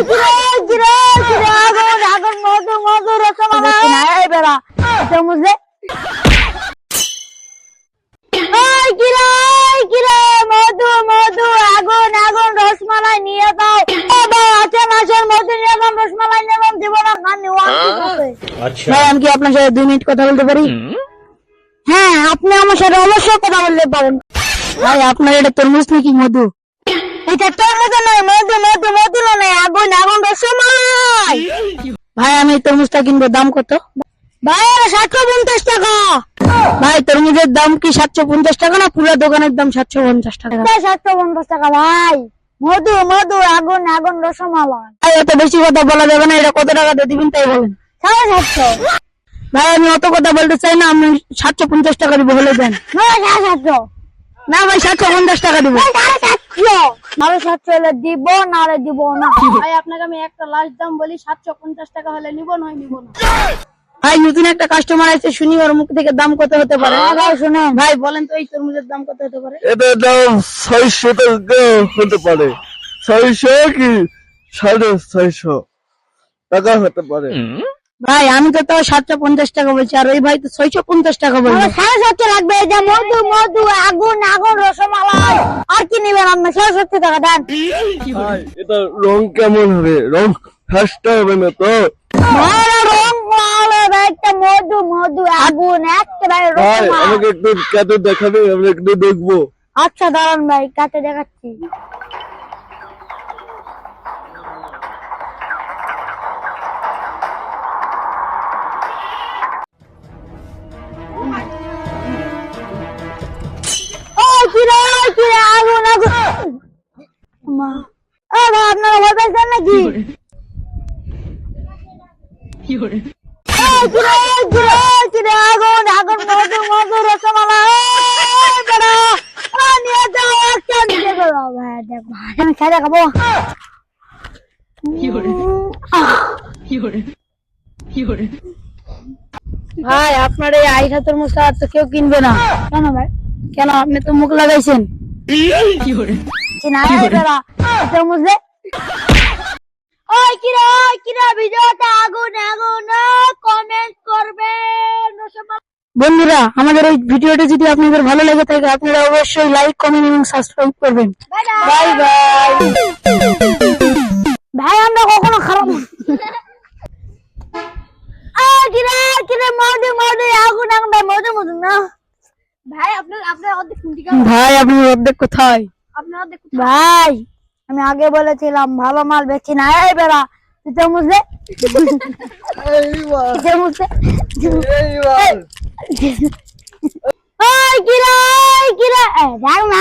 কিরে কিরে কিরে আগুন আগুন মধু মধু রসমালাই নাই বেড়া বুঝলে কিরে কিরে মধু মধু আগুন আগুন রসমালাই নিয়ে দাও আছে মাসের মধু নিয়ে দাও রসমালাই নিয়ে দাও দিব না খান নিও আচ্ছা ভাই আমি কি আপনার সাথে 2 মিনিট কথা বলতে পারি হ্যাঁ আপনি আমার সাথে অবশ্যই কথা বলতে পারেন ভাই আপনার এটা তরমুজ নাকি মধু এটা তরমুজ নয় মধু মধু মধু নয় আগুন আগুন রসমালাই ভাই আমি তরমুজটা কিনবো দাম কত ভাই 750 টাকা ভাই তরমুজের দাম কি 750 টাকা না পুরো দোকানের দাম 750 টাকা 750 টাকা ভাই মধু মধু আগুন আগুন রসমালাই ভাই এত বেশি কথা বলা যাবে না এটা কত টাকা দিয়ে দিবেন তাই বলেন 750 ভাই আমি অত কথা বলতে চাই না আমি 750 টাকা দিব বলে দেন না ভাই 750 টাকা দিব 750 হলে দিব না রে দিব না ভাই আপনাকে আমি একটা লাস্ট দাম বলি 750 টাকা হলে নিব নয় নিব না ভাই নতুন একটা কাস্টমার আছে শুনি ওর মুখ থেকে দাম কত হতে পারে ভাই শুনে ভাই বলেন তো এই তরমুজের দাম কত হতে পারে এটা দাম 600 টাকা হতে পারে 600 কি 650 টাকা হতে পারে ভাই আমি তো তাও 750 টাকা বলছি আর ওই ভাই তো 650 টাকা বলছে 750 লাগবে যে মধু মধু আগুন আগুন রসমালাই আর কি নেবেন আপনি 750 টাকা দেন ভাই এটা রং কেমন হবে রং ফাস্টা হবে না তো ভাই রং লাল একটা মধু মধু আগুন একেবারে ভাই রসমালাই আমাকে একটু কেটে দেখাবে আমি একটু দেখবো আচ্ছা দাঁড়ান ভাই কাটে দেখাচ্ছি কিরে কিরে আগুন আগুন মা ভাই আপনারা ভয় পেয়েছেন নাকি কিরে কিরে কিরে আগুন আগুন মধু মধু রসমালাই বড় নিয়ে যাও একটা নিয়ে যাও ভাই দেখো আমি খাই দেখাবো ভাই আপনার এই আইসা তরমুজটা তো কেউ কিনবে না কেন ভাই কেন আপনি তো মুখ লাগাইছেন তরমুজে ওই কিরে ভিডিওটা আগুন আগুন কমেন্ট করবেন বন্ধুরা আমাদের এই ভিডিওটা যদি আপনাদের ভালো লেগে থাকে আপনারা অবশ্যই লাইক কমেন্ট এবং সাবস্ক্রাইব করবেন বাই বাই ভাই আমরা কখনো খারাপ কিরে মধু মধু আগুন আগুন মধু মধু না ভাই আপনার অর্ধেক শুনতে ভাই আপনি অর্ধেক কোথায় আপনার অর্ধেক ভাই আমি আগে বলেছিলাম ভালো মাল বেচি না এই বেড়া তুই তো বুঝলে কিরে কিরে দেখ না